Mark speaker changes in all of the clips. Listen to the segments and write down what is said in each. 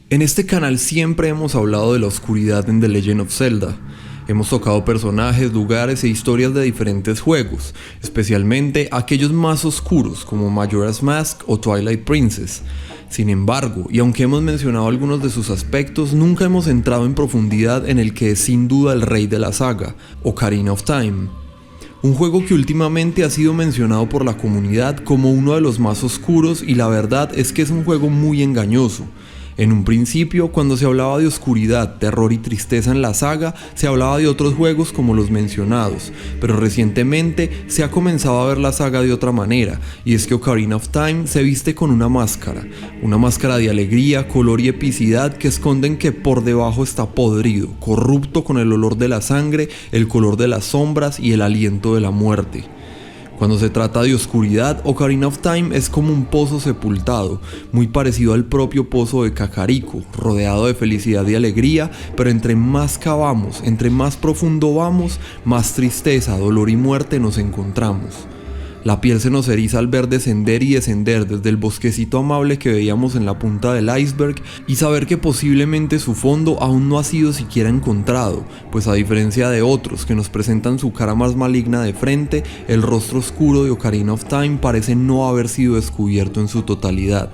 Speaker 1: En este canal siempre hemos hablado de la oscuridad en The Legend of Zelda. Hemos tocado personajes, lugares e historias de diferentes juegos, especialmente aquellos más oscuros como Majora's Mask o Twilight Princess. Sin embargo, y aunque hemos mencionado algunos de sus aspectos, nunca hemos entrado en profundidad en el que es sin duda el rey de la saga, Ocarina of Time. Un juego que últimamente ha sido mencionado por la comunidad como uno de los más oscuros, y la verdad es que es un juego muy engañoso. En un principio, cuando se hablaba de oscuridad, terror y tristeza en la saga, se hablaba de otros juegos como los mencionados, pero recientemente se ha comenzado a ver la saga de otra manera, y es que Ocarina of Time se viste con una máscara de alegría, color y epicidad que esconden que por debajo está podrido, corrupto con el olor de la sangre, el color de las sombras y el aliento de la muerte. Cuando se trata de oscuridad, Ocarina of Time es como un pozo sepultado, muy parecido al propio pozo de Kakariko, rodeado de felicidad y alegría, pero entre más cavamos, entre más profundo vamos, más tristeza, dolor y muerte nos encontramos. La piel se nos eriza al ver descender y descender desde el bosquecito amable que veíamos en la punta del iceberg y saber que posiblemente su fondo aún no ha sido siquiera encontrado, pues a diferencia de otros que nos presentan su cara más maligna de frente, el rostro oscuro de Ocarina of Time parece no haber sido descubierto en su totalidad.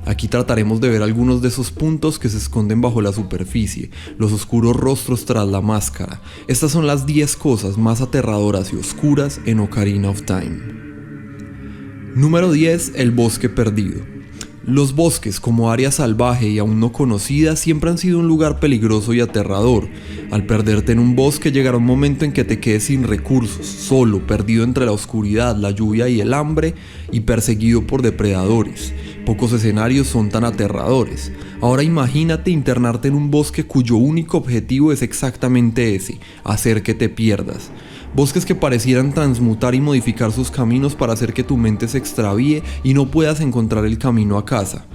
Speaker 1: Aquí trataremos de ver algunos de esos puntos que se esconden bajo la superficie, los oscuros rostros tras la máscara. Estas son las 10 cosas más aterradoras y oscuras en Ocarina of Time. Número 10. El bosque perdido. Los bosques, como área salvaje y aún no conocida, siempre han sido un lugar peligroso y aterrador. Al perderte en un bosque llegará un momento en que te quedes sin recursos, solo, perdido entre la oscuridad, la lluvia y el hambre, y perseguido por depredadores. Pocos escenarios son tan aterradores. Ahora imagínate internarte en un bosque cuyo único objetivo es exactamente ese, hacer que te pierdas. Bosques que parecieran transmutar y modificar sus caminos para hacer que tu mente se extravíe y no puedas encontrar el camino a casa.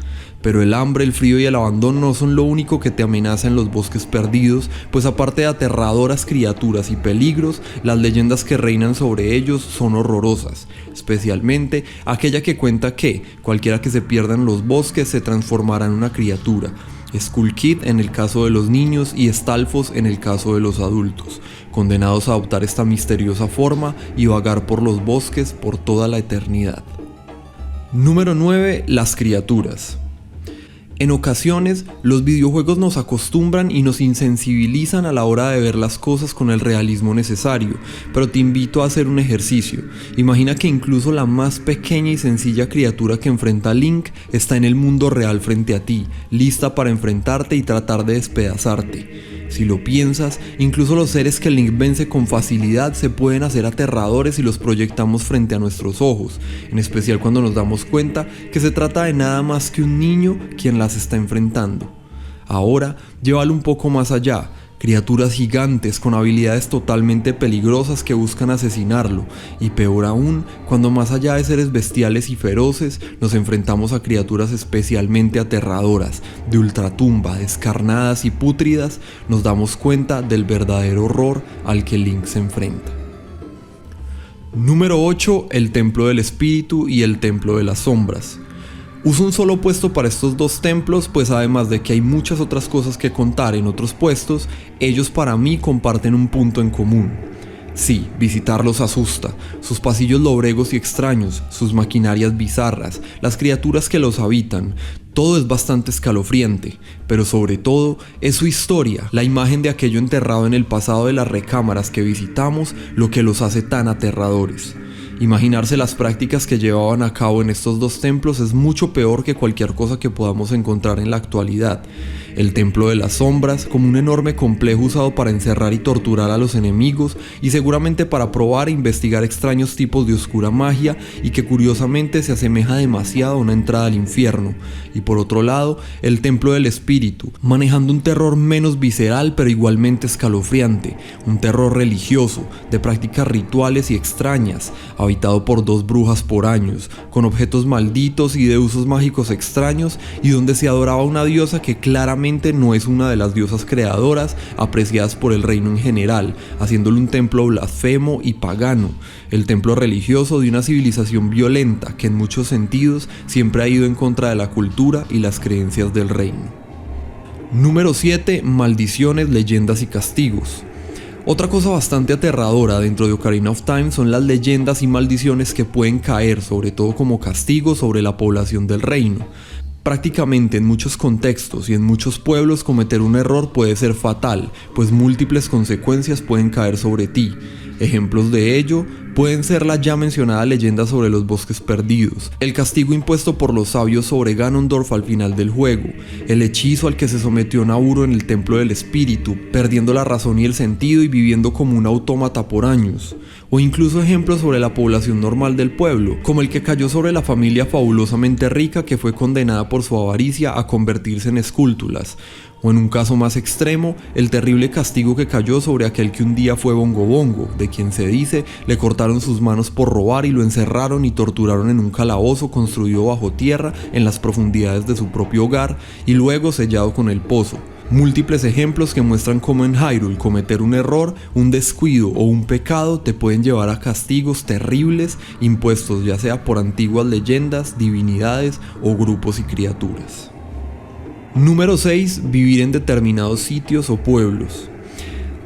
Speaker 1: Pero el hambre, el frío y el abandono no son lo único que te amenaza en los bosques perdidos, pues aparte de aterradoras criaturas y peligros, las leyendas que reinan sobre ellos son horrorosas, especialmente aquella que cuenta que cualquiera que se pierda en los bosques se transformará en una criatura. Skull Kid en el caso de los niños y Stalfos en el caso de los adultos, condenados a adoptar esta misteriosa forma y vagar por los bosques por toda la eternidad. Número 9. Las criaturas. En ocasiones, los videojuegos nos acostumbran y nos insensibilizan a la hora de ver las cosas con el realismo necesario, pero te invito a hacer un ejercicio. Imagina que incluso la más pequeña y sencilla criatura que enfrenta a Link está en el mundo real frente a ti, lista para enfrentarte y tratar de despedazarte. Si lo piensas, incluso los seres que Link vence con facilidad se pueden hacer aterradores si los proyectamos frente a nuestros ojos, en especial cuando nos damos cuenta que se trata de nada más que un niño quien las está enfrentando. Ahora, llévalo un poco más allá. Criaturas gigantes con habilidades totalmente peligrosas que buscan asesinarlo, y peor aún, cuando más allá de seres bestiales y feroces, nos enfrentamos a criaturas especialmente aterradoras, de ultratumba, descarnadas y pútridas, nos damos cuenta del verdadero horror al que Link se enfrenta. Número 8. El Templo del Espíritu y el Templo de las Sombras. Uso un solo puesto para estos dos templos, pues además de que hay muchas otras cosas que contar en otros puestos, ellos para mí comparten un punto en común. Sí, visitarlos asusta, sus pasillos lobregos y extraños, sus maquinarias bizarras, las criaturas que los habitan, todo es bastante escalofriante, pero sobre todo es su historia, la imagen de aquello enterrado en el pasado de las recámaras que visitamos, lo que los hace tan aterradores. Imaginarse las prácticas que llevaban a cabo en estos dos templos es mucho peor que cualquier cosa que podamos encontrar en la actualidad. El Templo de las Sombras, como un enorme complejo usado para encerrar y torturar a los enemigos, y seguramente para probar e investigar extraños tipos de oscura magia, y que curiosamente se asemeja demasiado a una entrada al infierno. Y por otro lado, el Templo del Espíritu, manejando un terror menos visceral pero igualmente escalofriante, un terror religioso, de prácticas rituales y extrañas, habitado por dos brujas por años, con objetos malditos y de usos mágicos extraños, y donde se adoraba una diosa que claramente no es una de las diosas creadoras apreciadas por el reino en general, haciéndolo un templo blasfemo y pagano, el templo religioso de una civilización violenta que en muchos sentidos siempre ha ido en contra de la cultura y las creencias del reino. Número 7. Maldiciones, leyendas y castigos. Otra cosa bastante aterradora dentro de Ocarina of Time son las leyendas y maldiciones que pueden caer, sobre todo como castigo, sobre la población del reino. Prácticamente en muchos contextos y en muchos pueblos cometer un error puede ser fatal, pues múltiples consecuencias pueden caer sobre ti. Ejemplos de ello pueden ser la ya mencionada leyenda sobre los bosques perdidos, el castigo impuesto por los sabios sobre Ganondorf al final del juego, el hechizo al que se sometió Nauro en el Templo del Espíritu, perdiendo la razón y el sentido y viviendo como un autómata por años, o incluso ejemplos sobre la población normal del pueblo, como el que cayó sobre la familia fabulosamente rica que fue condenada por su avaricia a convertirse en escultulas, o en un caso más extremo, el terrible castigo que cayó sobre aquel que un día fue Bongo Bongo, de quien se dice le cortaron sus manos por robar y lo encerraron y torturaron en un calabozo construido bajo tierra en las profundidades de su propio hogar y luego sellado con el pozo. Múltiples ejemplos que muestran cómo en Hyrule cometer un error, un descuido o un pecado te pueden llevar a castigos terribles impuestos ya sea por antiguas leyendas, divinidades o grupos y criaturas. Número 6. Vivir en determinados sitios o pueblos.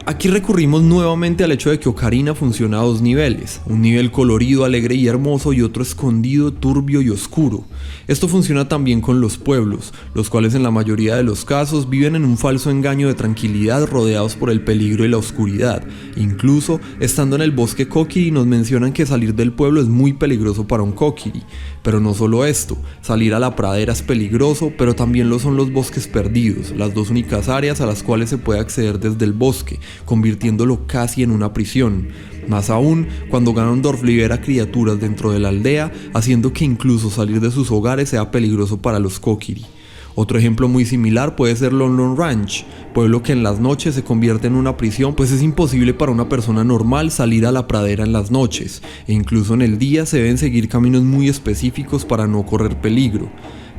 Speaker 1: Aquí recurrimos nuevamente al hecho de que Ocarina funciona a dos niveles, un nivel colorido, alegre y hermoso y otro escondido, turbio y oscuro. Esto funciona también con los pueblos, los cuales en la mayoría de los casos viven en un falso engaño de tranquilidad rodeados por el peligro y la oscuridad. Incluso, estando en el bosque Kokiri nos mencionan que salir del pueblo es muy peligroso para un Kokiri. Pero no solo esto, salir a la pradera es peligroso, pero también lo son los bosques perdidos, las dos únicas áreas a las cuales se puede acceder desde el bosque, convirtiéndolo casi en una prisión. Más aún, cuando Ganondorf libera criaturas dentro de la aldea, haciendo que incluso salir de sus hogares sea peligroso para los Kokiri. Otro ejemplo muy similar puede ser Lon Lon Ranch, pueblo que en las noches se convierte en una prisión, pues es imposible para una persona normal salir a la pradera en las noches, e incluso en el día se deben seguir caminos muy específicos para no correr peligro.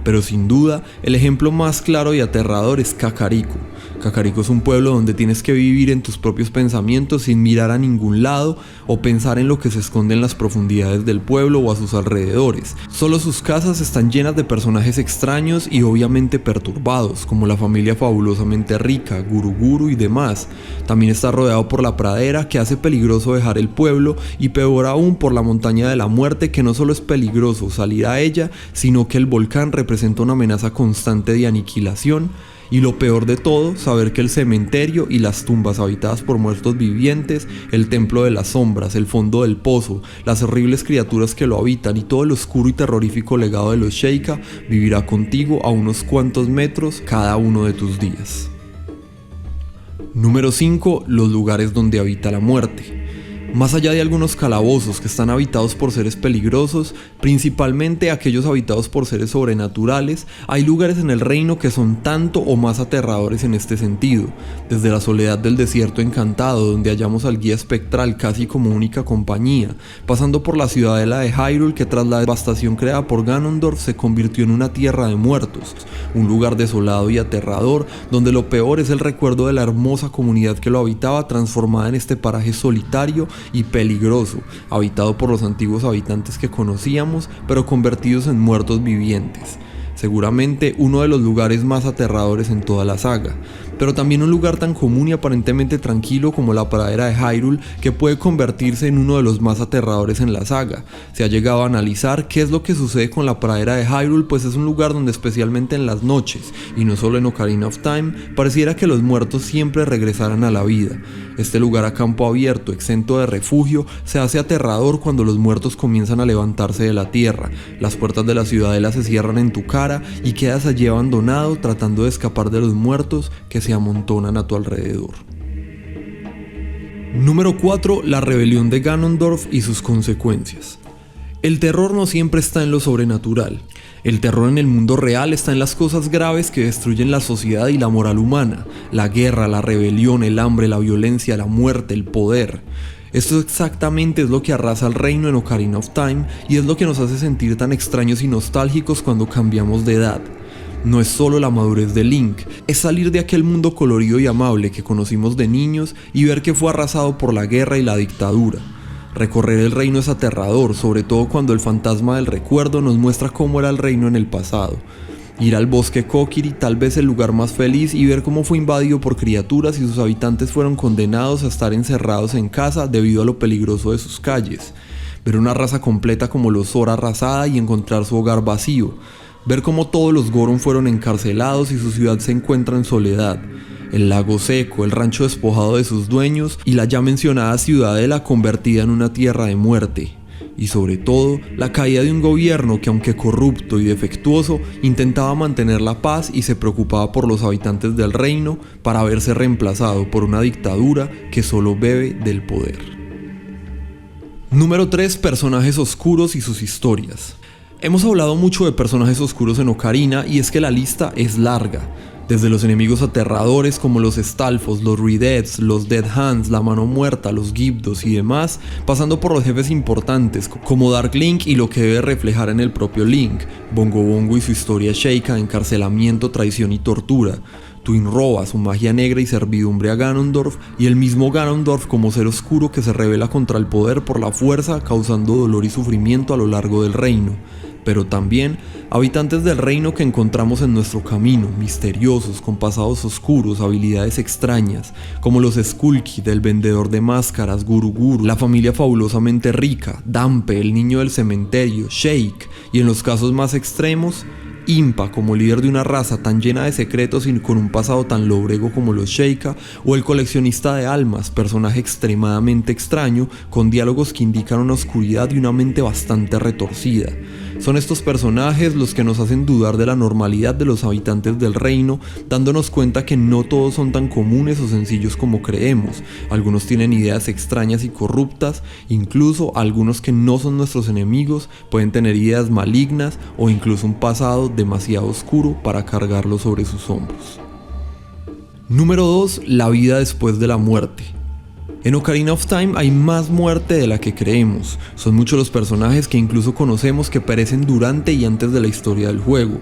Speaker 1: Pero sin duda, el ejemplo más claro y aterrador es Kakariko. Kakariko es un pueblo donde tienes que vivir en tus propios pensamientos sin mirar a ningún lado o pensar en lo que se esconde en las profundidades del pueblo o a sus alrededores. Solo sus casas están llenas de personajes extraños y obviamente perturbados, como la familia fabulosamente rica, Guru Guru y demás. También está rodeado por la pradera que hace peligroso dejar el pueblo y peor aún por la montaña de la muerte, que no solo es peligroso salir a ella, sino que el volcán representa una amenaza constante de aniquilación. Y lo peor de todo, saber que el cementerio y las tumbas habitadas por muertos vivientes, el templo de las sombras, el fondo del pozo, las horribles criaturas que lo habitan y todo el oscuro y terrorífico legado de los Sheikah vivirá contigo a unos cuantos metros cada uno de tus días. Número 5. Los lugares donde habita la muerte. Más allá de algunos calabozos que están habitados por seres peligrosos, principalmente aquellos habitados por seres sobrenaturales, hay lugares en el reino que son tanto o más aterradores en este sentido, desde la soledad del desierto encantado, donde hallamos al guía espectral casi como única compañía, pasando por la ciudadela de Hyrule, que tras la devastación creada por Ganondorf se convirtió en una tierra de muertos, un lugar desolado y aterrador, donde lo peor es el recuerdo de la hermosa comunidad que lo habitaba, transformada en este paraje solitario y peligroso, habitado por los antiguos habitantes que conocíamos, pero convertidos en muertos vivientes. Seguramente uno de los lugares más aterradores en toda la saga, pero también un lugar tan común y aparentemente tranquilo como la pradera de Hyrule, que puede convertirse en uno de los más aterradores en la saga. Se ha llegado a analizar qué es lo que sucede con la pradera de Hyrule, pues es un lugar donde, especialmente en las noches, y no solo en Ocarina of Time, pareciera que los muertos siempre regresaran a la vida. Este lugar a campo abierto, exento de refugio, se hace aterrador cuando los muertos comienzan a levantarse de la tierra, las puertas de la ciudadela se cierran en tu cara y quedas allí abandonado tratando de escapar de los muertos que se amontonan a tu alrededor. Número 4. La rebelión de Ganondorf y sus consecuencias. El terror no siempre está en lo sobrenatural. El terror en el mundo real está en las cosas graves que destruyen la sociedad y la moral humana: la guerra, la rebelión, el hambre, la violencia, la muerte, el poder. Esto exactamente es lo que arrasa el reino en Ocarina of Time y es lo que nos hace sentir tan extraños y nostálgicos cuando cambiamos de edad. No es solo la madurez de Link, es salir de aquel mundo colorido y amable que conocimos de niños y ver que fue arrasado por la guerra y la dictadura. Recorrer el reino es aterrador, sobre todo cuando el fantasma del recuerdo nos muestra cómo era el reino en el pasado. Ir al bosque Kokiri, tal vez el lugar más feliz, y ver cómo fue invadido por criaturas y sus habitantes fueron condenados a estar encerrados en casa debido a lo peligroso de sus calles. Ver una raza completa como los Zora arrasada y encontrar su hogar vacío. Ver cómo todos los Goron fueron encarcelados y su ciudad se encuentra en soledad. El lago seco, el rancho despojado de sus dueños y la ya mencionada ciudadela convertida en una tierra de muerte. Y sobre todo, la caída de un gobierno que, aunque corrupto y defectuoso, intentaba mantener la paz y se preocupaba por los habitantes del reino para verse reemplazado por una dictadura que solo bebe del poder. Número 3. Personajes oscuros y sus historias. Hemos hablado mucho de personajes oscuros en Ocarina y es que la lista es larga. Desde los enemigos aterradores como los Stalfos, los Redeads, los Dead Hands, la Mano Muerta, los Gibdos y demás, pasando por los jefes importantes como Dark Link y lo que debe reflejar en el propio Link, Bongo Bongo y su historia Sheikah de encarcelamiento, traición y tortura, Twin roba su magia negra y servidumbre a Ganondorf, y el mismo Ganondorf como ser oscuro que se rebela contra el poder por la fuerza, causando dolor y sufrimiento a lo largo del reino. Pero también habitantes del reino que encontramos en nuestro camino, misteriosos, con pasados oscuros, habilidades extrañas, como los Skulky, del vendedor de máscaras, Guru Guru, la familia fabulosamente rica, Dampe, el niño del cementerio, Sheik, y en los casos más extremos, Impa como líder de una raza tan llena de secretos y con un pasado tan lóbrego como los Sheikah, o el coleccionista de almas, personaje extremadamente extraño, con diálogos que indican una oscuridad y una mente bastante retorcida. Son estos personajes los que nos hacen dudar de la normalidad de los habitantes del reino, dándonos cuenta que no todos son tan comunes o sencillos como creemos. Algunos tienen ideas extrañas y corruptas, incluso algunos que no son nuestros enemigos pueden tener ideas malignas o incluso un pasado demasiado oscuro para cargarlo sobre sus hombros. Número 2. La vida después de la muerte. En Ocarina of Time hay más muerte de la que creemos. Son muchos los personajes que incluso conocemos que perecen durante y antes de la historia del juego.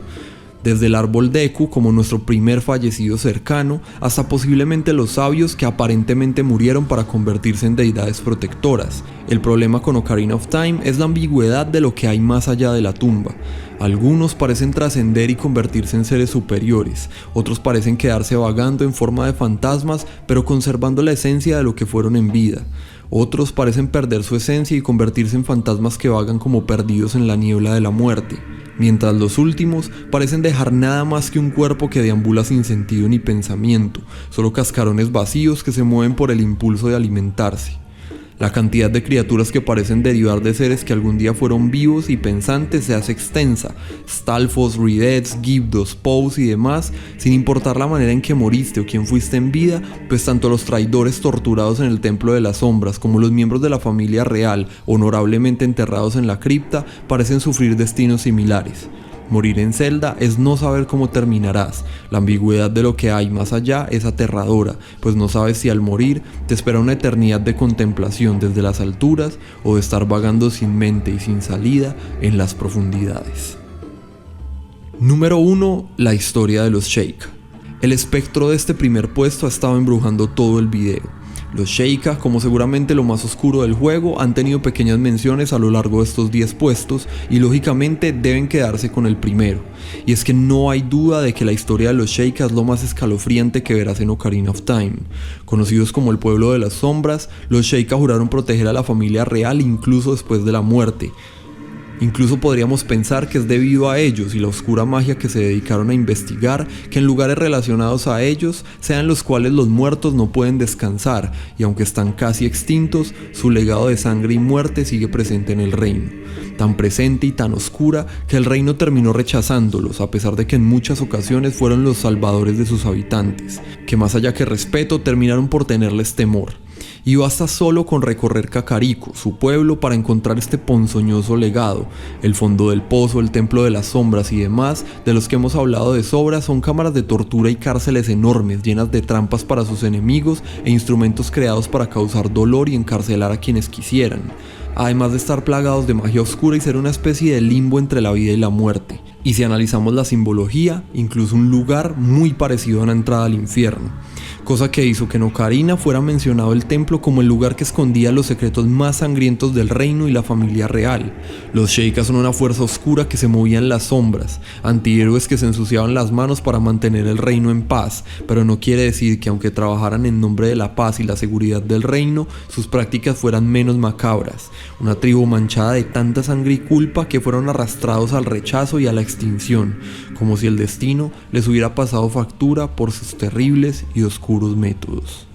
Speaker 1: Desde el árbol Deku como nuestro primer fallecido cercano, hasta posiblemente los sabios que aparentemente murieron para convertirse en deidades protectoras. El problema con Ocarina of Time es la ambigüedad de lo que hay más allá de la tumba. Algunos parecen trascender y convertirse en seres superiores, otros parecen quedarse vagando en forma de fantasmas pero conservando la esencia de lo que fueron en vida. Otros parecen perder su esencia y convertirse en fantasmas que vagan como perdidos en la niebla de la muerte, mientras los últimos parecen dejar nada más que un cuerpo que deambula sin sentido ni pensamiento, solo cascarones vacíos que se mueven por el impulso de alimentarse. La cantidad de criaturas que parecen derivar de seres que algún día fueron vivos y pensantes se hace extensa: Stalfos, Redeads, Gibdos, Pows y demás, sin importar la manera en que moriste o quién fuiste en vida, pues tanto los traidores torturados en el Templo de las Sombras como los miembros de la familia real, honorablemente enterrados en la cripta, parecen sufrir destinos similares. Morir en Zelda es no saber cómo terminarás. La ambigüedad de lo que hay más allá es aterradora, pues no sabes si al morir te espera una eternidad de contemplación desde las alturas o de estar vagando sin mente y sin salida en las profundidades. Número 1. La historia de los Sheikah. El espectro de este primer puesto ha estado embrujando todo el video. Los Sheikah, como seguramente lo más oscuro del juego, han tenido pequeñas menciones a lo largo de estos 10 puestos y lógicamente deben quedarse con el primero. Y es que no hay duda de que la historia de los Sheikah es lo más escalofriante que verás en Ocarina of Time. Conocidos como el pueblo de las sombras, los Sheikah juraron proteger a la familia real incluso después de la muerte. Incluso podríamos pensar que es debido a ellos y la oscura magia que se dedicaron a investigar que en lugares relacionados a ellos sean los cuales los muertos no pueden descansar, y aunque están casi extintos, su legado de sangre y muerte sigue presente en el reino. Tan presente y tan oscura que el reino terminó rechazándolos, a pesar de que en muchas ocasiones fueron los salvadores de sus habitantes, que más allá que respeto terminaron por tenerles temor. Y basta solo con recorrer Kakariko, su pueblo, para encontrar este ponzoñoso legado. El fondo del pozo, el templo de las sombras y demás, de los que hemos hablado de sobra, son cámaras de tortura y cárceles enormes, llenas de trampas para sus enemigos e instrumentos creados para causar dolor y encarcelar a quienes quisieran. Además de estar plagados de magia oscura y ser una especie de limbo entre la vida y la muerte. Y si analizamos la simbología, incluso un lugar muy parecido a una entrada al infierno. cosa que hizo que en Ocarina fuera mencionado el templo como el lugar que escondía los secretos más sangrientos del reino y la familia real. Los Sheikas son una fuerza oscura que se movía en las sombras, antihéroes que se ensuciaban las manos para mantener el reino en paz, pero no quiere decir que aunque trabajaran en nombre de la paz y la seguridad del reino, sus prácticas fueran menos macabras. Una tribu manchada de tanta sangre y culpa que fueron arrastrados al rechazo y a la extinción, como si el destino les hubiera pasado factura por sus terribles y oscuros métodos.